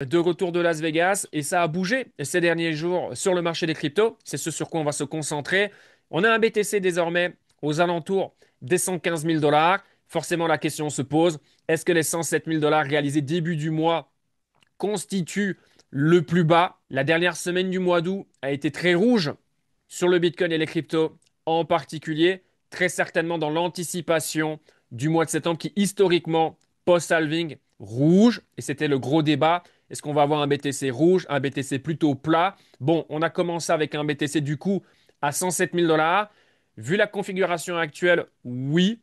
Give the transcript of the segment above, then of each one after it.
De retour de Las Vegas et ça a bougé ces derniers jours sur le marché des cryptos. C'est ce sur quoi on va se concentrer. On a un BTC désormais aux alentours des 115 000 dollars. Forcément, la question se pose, est-ce que les 107 000 dollars réalisés début du mois constituent le plus bas? La dernière semaine du mois d'août a été très rouge sur le Bitcoin et les cryptos en particulier, très certainement dans l'anticipation du mois de septembre qui historiquement post-halving rouge et c'était le gros débat. Est-ce qu'on va avoir un BTC rouge, un BTC plutôt plat? Bon, on a commencé avec un BTC du coup à 107 000 dollars. Vu la configuration actuelle, oui,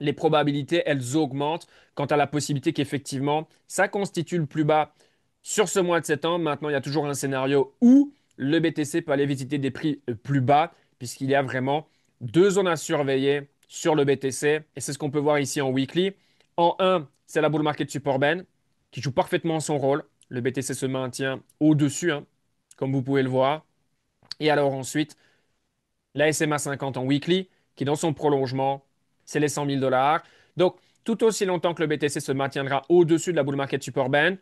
les probabilités, elles augmentent quant à la possibilité qu'effectivement, ça constitue le plus bas sur ce mois de septembre. Maintenant, il y a toujours un scénario où le BTC peut aller visiter des prix plus bas, puisqu'il y a vraiment deux zones à surveiller sur le BTC. Et c'est ce qu'on peut voir ici en weekly. En un, c'est la bull market support band, qui joue parfaitement son rôle. Le BTC se maintient au-dessus, hein, comme vous pouvez le voir. Et alors ensuite, la SMA 50 en weekly, qui dans son prolongement, c'est les 100 000 dollars. Donc, tout aussi longtemps que le BTC se maintiendra au-dessus de la bull market support band,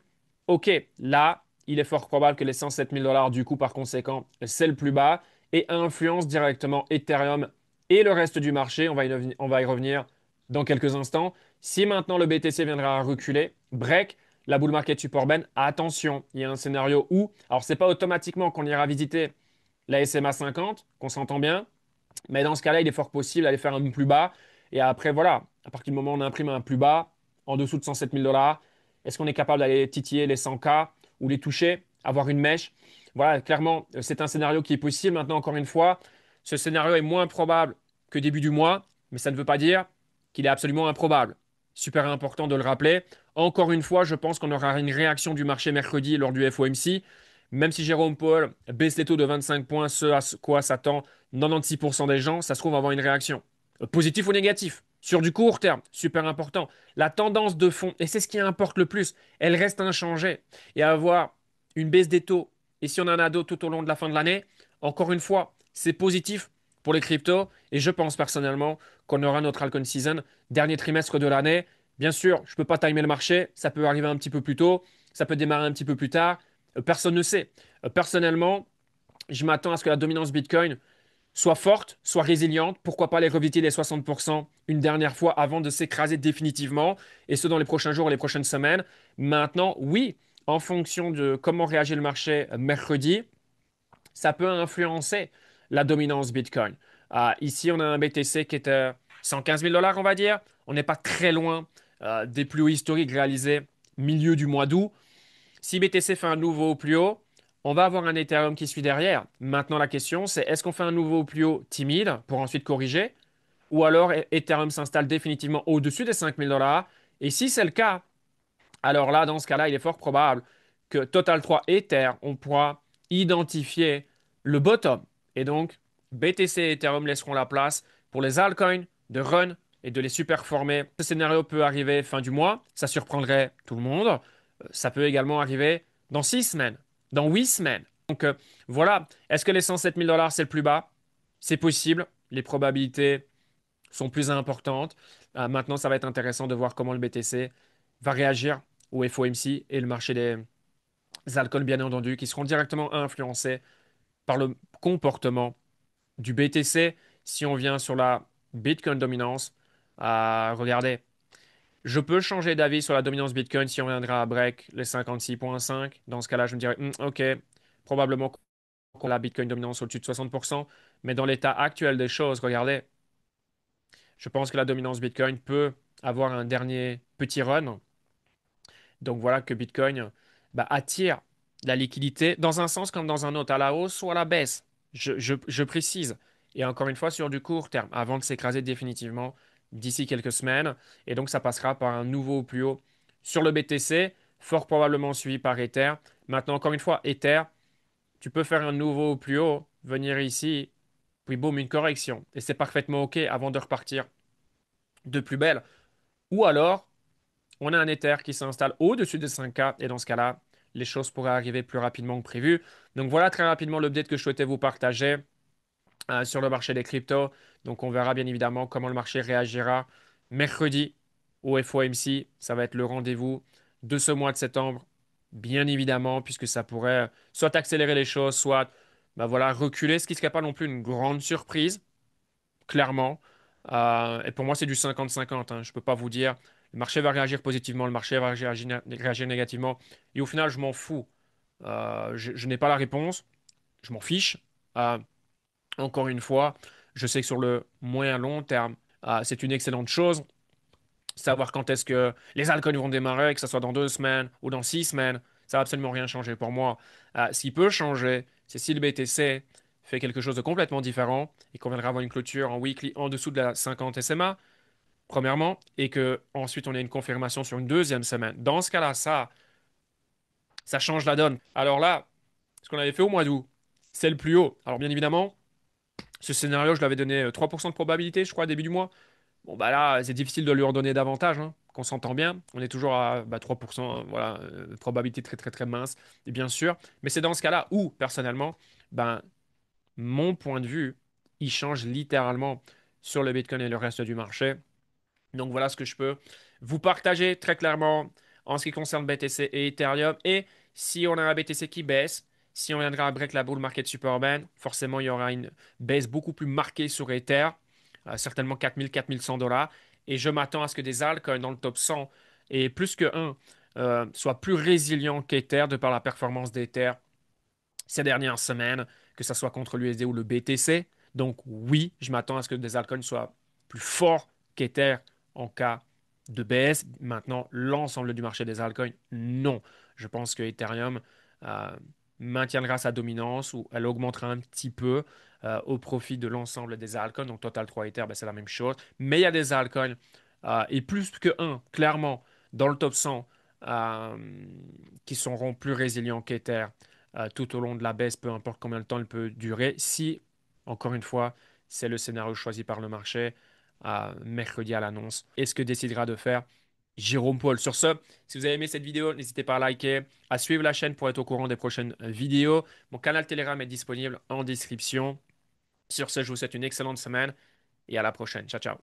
ok, là, il est fort probable que les 107 000 dollars, du coup, par conséquent, c'est le plus bas et influence directement Ethereum et le reste du marché. On va y revenir dans quelques instants. Si maintenant le BTC viendra à reculer, break la bull market support band, attention, il y a un scénario où, alors c'est pas automatiquement qu'on ira visiter la SMA 50, qu'on s'entend bien. Mais dans ce cas-là, il est fort possible d'aller faire un plus bas. Et après, voilà, à partir du moment où on imprime un plus bas, en dessous de 107 000 dollars, est-ce qu'on est capable d'aller titiller les 100K ou les toucher, avoir une mèche? Voilà, clairement, c'est un scénario qui est possible. Maintenant, encore une fois, ce scénario est moins probable que début du mois, mais ça ne veut pas dire qu'il est absolument improbable. Super important de le rappeler. Encore une fois, je pense qu'on aura une réaction du marché mercredi lors du FOMC. Même si Jérôme Powell baisse les taux de 25 points, ce à quoi s'attend 96% des gens, ça se trouve, on va avoir une réaction. Positif ou négatif, sur du court terme, super important. La tendance de fond, et c'est ce qui importe le plus, elle reste inchangée. Et avoir une baisse des taux, et si on en a d'autres tout au long de la fin de l'année, encore une fois, c'est positif pour les cryptos. Et je pense personnellement qu'on aura notre altcoin season, dernier trimestre de l'année. Bien sûr, je ne peux pas timer le marché, ça peut arriver un petit peu plus tôt, ça peut démarrer un petit peu plus tard. Personne ne sait. Personnellement, je m'attends à ce que la dominance Bitcoin soit forte, soit résiliente. Pourquoi pas les revisiter les 60% une dernière fois avant de s'écraser définitivement, et ce dans les prochains jours et les prochaines semaines. Maintenant, oui, en fonction de comment réagit le marché mercredi, ça peut influencer la dominance Bitcoin. Ici, on a un BTC qui est à 115 000 dollars, on va dire. On n'est pas très loin des plus hauts historiques réalisés milieu du mois d'août. Si BTC fait un nouveau plus haut, on va avoir un Ethereum qui suit derrière. Maintenant, la question, c'est est-ce qu'on fait un nouveau plus haut timide pour ensuite corriger? Ou alors Ethereum s'installe définitivement au-dessus des 5 000 dollars? Et si c'est le cas, alors là, dans ce cas-là, il est fort probable que Total 3 Ether, on pourra identifier le bottom. Et donc, BTC et Ethereum laisseront la place pour les altcoins de run et de les superformer. Ce scénario peut arriver fin du mois, ça surprendrait tout le monde. Ça peut également arriver dans 6 semaines, dans 8 semaines. Donc voilà, est-ce que les 107 000 dollars, c'est le plus bas? C'est possible, les probabilités sont plus importantes. Maintenant, ça va être intéressant de voir comment le BTC va réagir au FOMC et le marché des alcools, bien entendu, qui seront directement influencés par le comportement du BTC. Si on vient sur la Bitcoin dominance, regardez, je peux changer d'avis sur la dominance Bitcoin si on viendra à break les 56,5. Dans ce cas-là, je me dirais, OK, probablement qu'on a la Bitcoin dominance au-dessus de 60%. Mais dans l'état actuel des choses, regardez, je pense que la dominance Bitcoin peut avoir un dernier petit run. Donc voilà que Bitcoin attire la liquidité dans un sens comme dans un autre, à la hausse ou à la baisse. Je précise. Et encore une fois, sur du court terme, avant de s'écraser définitivement d'ici quelques semaines. Et donc, ça passera par un nouveau plus haut sur le BTC, fort probablement suivi par Ether. Maintenant, encore une fois, Ether, tu peux faire un nouveau plus haut, venir ici, puis boum, une correction. Et c'est parfaitement OK avant de repartir de plus belle. Ou alors, on a un Ether qui s'installe au-dessus des 5K et dans ce cas-là, les choses pourraient arriver plus rapidement que prévu. Donc voilà très rapidement l'update que je souhaitais vous partager sur le marché des cryptos. Donc on verra bien évidemment comment le marché réagira mercredi au FOMC. Ça va être le rendez-vous de ce mois de septembre bien évidemment, puisque ça pourrait soit accélérer les choses, soit bah voilà, reculer, ce qui ne serait pas non plus une grande surprise, clairement. Et pour moi, c'est du 50-50, hein. Je ne peux pas vous dire, le marché va réagir positivement, le marché va réagir négativement. Et au final, je m'en fous. Je n'ai pas la réponse, je m'en fiche. Euh, Encore une fois, je sais que sur le moyen long terme, c'est une excellente chose. Savoir quand est-ce que les altcoins vont démarrer, que ce soit dans 2 semaines ou dans 6 semaines, ça va absolument rien changer pour moi. Ce qui peut changer, c'est si le BTC fait quelque chose de complètement différent et qu'on viendra avoir une clôture en weekly en dessous de la 50 SMA, premièrement, et que ensuite on ait une confirmation sur une deuxième semaine. Dans ce cas-là, ça change la donne. Alors là, ce qu'on avait fait au mois d'août, c'est le plus haut. Alors bien évidemment, ce scénario, je l'avais donné 3% de probabilité, je crois, début du mois. Bon, bah là, c'est difficile de lui en donner davantage, hein, qu'on s'entend bien. On est toujours à 3%, voilà, probabilité très très très mince, et bien sûr. Mais c'est dans ce cas-là où, personnellement, ben, mon point de vue, il change littéralement sur le Bitcoin et le reste du marché. Donc voilà ce que je peux vous partager très clairement en ce qui concerne BTC et Ethereum. Et si on a un BTC qui baisse, si on viendra à break la bull market superman, forcément il y aura une baisse beaucoup plus marquée sur Ether, certainement 4000-4100 $. Et je m'attends à ce que des altcoins dans le top 100 et plus que un soient plus résilients qu'Ether de par la performance d'Ether ces dernières semaines, que ce soit contre l'USD ou le BTC. Donc oui, je m'attends à ce que des altcoins soient plus forts qu'Ether en cas de baisse. Maintenant, l'ensemble du marché des altcoins, non. Je pense que Ethereum euh, maintiendra sa dominance ou elle augmentera un petit peu au profit de l'ensemble des altcoins. Donc Total 3 Ether, ben, c'est la même chose. Mais il y a des altcoins, et plus que un, clairement, dans le top 100, euh, qui seront plus résilients qu'Ether tout au long de la baisse, peu importe combien de temps elle peut durer. Si, encore une fois, c'est le scénario choisi par le marché, mercredi à l'annonce. Et ce que décidera de faire Jérôme Paul. Sur ce, si vous avez aimé cette vidéo, n'hésitez pas à liker, à suivre la chaîne pour être au courant des prochaines vidéos. Mon canal Telegram est disponible en description. Sur ce, je vous souhaite une excellente semaine et à la prochaine. Ciao, ciao.